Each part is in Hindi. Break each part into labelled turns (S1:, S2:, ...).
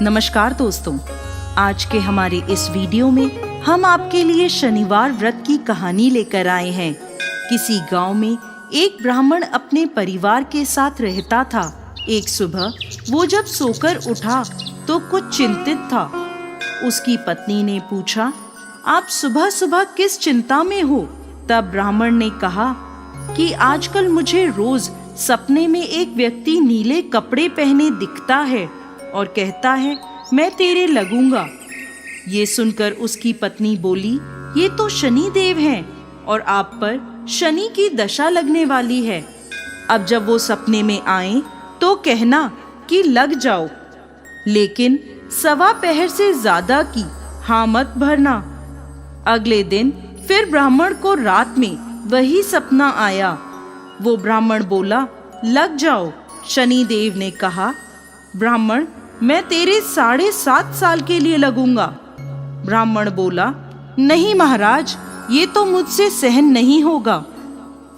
S1: नमस्कार दोस्तों, आज के हमारे इस वीडियो में हम आपके लिए शनिवार व्रत की कहानी लेकर आए हैं। किसी गांव में एक ब्राह्मण अपने परिवार के साथ रहता था। एक सुबह वो जब सोकर उठा तो कुछ चिंतित था। उसकी पत्नी ने पूछा, आप सुबह सुबह किस चिंता में हो? तब ब्राह्मण ने कहा कि आजकल मुझे रोज सपने में एक व्यक्ति नीले कपड़े पहने दिखता है और कहता है मैं तेरे लगूंगा। ये सुनकर उसकी पत्नी बोली, ये तो शनि देव हैं और आप पर शनि की दशा लगने वाली है। अब जब वो सपने में आए तो कहना कि लग जाओ, लेकिन 1.25 पहर से ज्यादा की हाँ मत भरना। अगले दिन फिर ब्राह्मण को रात में वही सपना आया। वो ब्राह्मण बोला, लग जाओ। शनि देव ने कहा, ब्राह्मण मैं तेरे 7.5 साल के लिए लगूंगा। ब्राह्मण बोला, नहीं महाराज, ये तो मुझसे सहन नहीं होगा।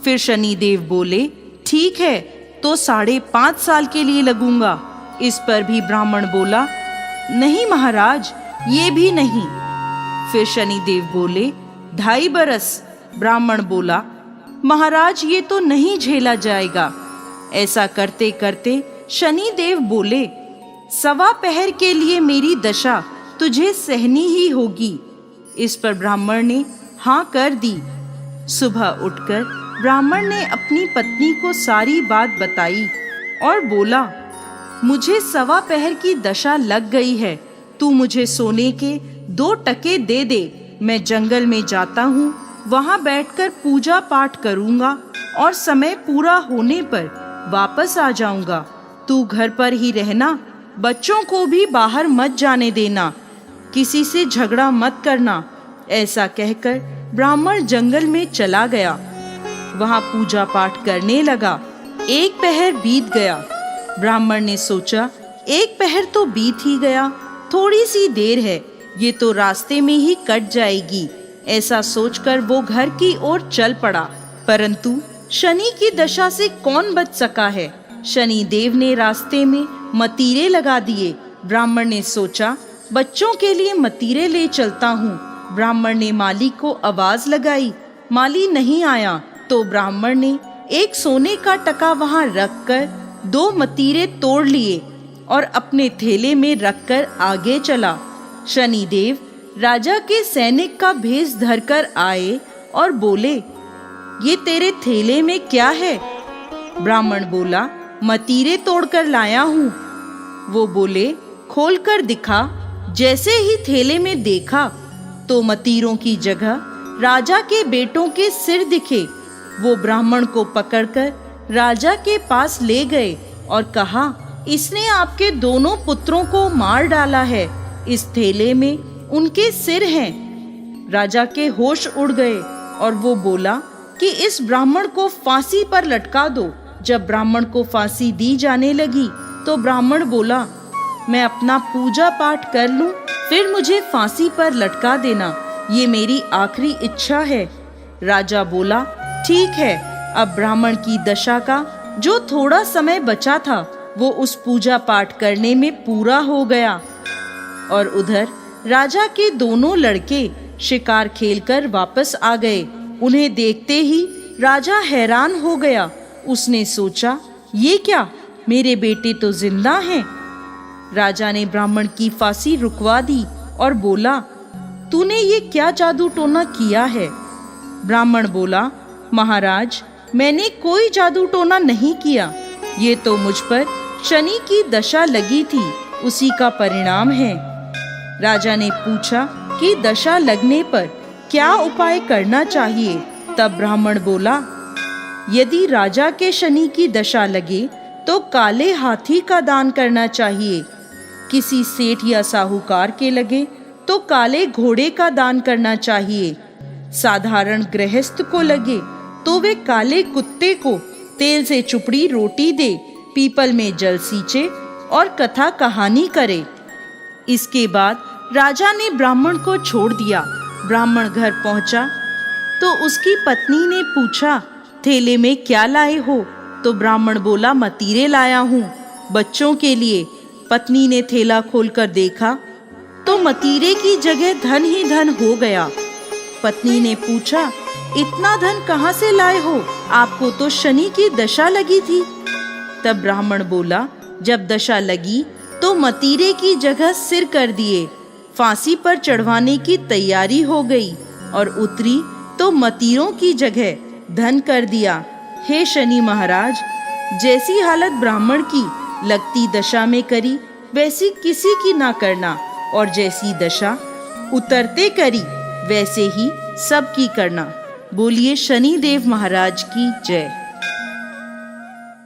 S1: फिर शनि देव बोले, ठीक है तो 5.5 साल के लिए लगूंगा। इस पर भी ब्राह्मण बोला, नहीं महाराज, ये भी नहीं। फिर शनि देव बोले, 2.5 बरस। ब्राह्मण बोला, महाराज ये तो नहीं झेला जाएगा। ऐसा करते करते शनि देव बोले, 1.25 पहर के लिए मेरी दशा तुझे सहनी ही होगी। इस पर ब्राह्मण ने हाँ कर दी। सुबह उठकर ब्राह्मण ने अपनी पत्नी को सारी बात बताई और बोला, मुझे 1.25 पहर की दशा लग गई है। तू मुझे सोने के 2 टके दे दे। मैं जंगल में जाता हूँ, वहाँ बैठकर पूजा पाठ करूँगा और समय पूरा होने पर वापस आ जाऊँगा। तू घर पर ही रहना, बच्चों को भी बाहर मत जाने देना, किसी से झगड़ा मत करना। ऐसा कहकर ब्राह्मण जंगल में चला गया। वहाँ पूजा पाठ करने लगा। 1 पहर बीत गया। ब्राह्मण ने सोचा, 1 पहर तो बीत ही गया, थोड़ी सी देर है, ये तो रास्ते में ही कट जाएगी। ऐसा सोचकर वो घर की ओर चल पड़ा। परंतु शनि की दशा से कौन बच सका है? शनि देव ने रास्ते में मतीरे लगा दिए। ब्राह्मण ने सोचा, बच्चों के लिए मतीरे ले चलता हूँ। ब्राह्मण ने माली को आवाज लगाई, माली नहीं आया तो ब्राह्मण ने एक सोने का टका वहाँ रखकर 2 मतीरे तोड़ लिए और अपने थैले में रखकर आगे चला। शनि देव राजा के सैनिक का भेष धरकर आए और बोले, ये तेरे थैले में क्या है? ब्राह्मण बोला, मतीरे तोड़कर लाया हूँ। वो बोले, खोल कर दिखा। जैसे ही थैले में देखा तो मतीरों की जगह राजा के बेटों के सिर दिखे। वो ब्राह्मण को पकड़कर राजा के पास ले गए और कहा, इसने आपके दोनों पुत्रों को मार डाला है। इस थैले में उनके सिर हैं। राजा के होश उड़ गए और वो बोला कि इस ब्राह्मण को फांसी पर लटका दो। जब ब्राह्मण को फांसी दी जाने लगी तो ब्राह्मण बोला, मैं अपना पूजा पाठ कर लूं, फिर मुझे फांसी पर लटका देना, ये मेरी आखिरी इच्छा है। राजा बोला, ठीक है। अब ब्राह्मण की दशा का जो थोड़ा समय बचा था वो उस पूजा पाठ करने में पूरा हो गया। और उधर राजा के दोनों लड़के शिकार खेलकर वापस आ गए। उन्हें देखते ही राजा हैरान हो गया। उसने सोचा, ये क्या, मेरे बेटे तो जिंदा हैं। राजा ने ब्राह्मण की फांसी रुकवा दी और बोला, तूने ये क्या जादू टोना किया है? ब्राह्मण बोला, महाराज मैंने कोई जादू टोना नहीं किया, ये तो मुझ पर शनि की दशा लगी थी, उसी का परिणाम है। राजा ने पूछा कि दशा लगने पर क्या उपाय करना चाहिए? तब ब्राह्मण बोला, यदि राजा के शनि की दशा लगे तो काले हाथी का दान करना चाहिए। किसी सेठ या साहूकार के लगे तो काले घोड़े का दान करना चाहिए। साधारण गृहस्थ को लगे तो वे काले कुत्ते को तेल से चुपड़ी रोटी दे, पीपल में जल सींचे और कथा कहानी करे। इसके बाद राजा ने ब्राह्मण को छोड़ दिया। ब्राह्मण घर पहुंचा तो उसकी पत्नी ने पूछा, थैले में क्या लाए हो? तो ब्राह्मण बोला, मतीरे लाया हूँ बच्चों के लिए। पत्नी ने थैला खोलकर देखा तो मतीरे की जगह धन ही धन हो गया। पत्नी ने पूछा, इतना धन कहाँ से लाए हो? आपको तो शनि की दशा लगी थी। तब ब्राह्मण बोला, जब दशा लगी तो मतीरे की जगह सिर कर दिए, फांसी पर चढ़वाने की तैयारी हो गई और उतरी तो मतीरों की जगह धन कर दिया। हे शनि महाराज, जैसी हालत ब्राह्मण की लगती दशा में करी वैसी किसी की ना करना, और जैसी दशा उतरते करी वैसे ही सबकी करना। बोलिए शनि देव महाराज की जय।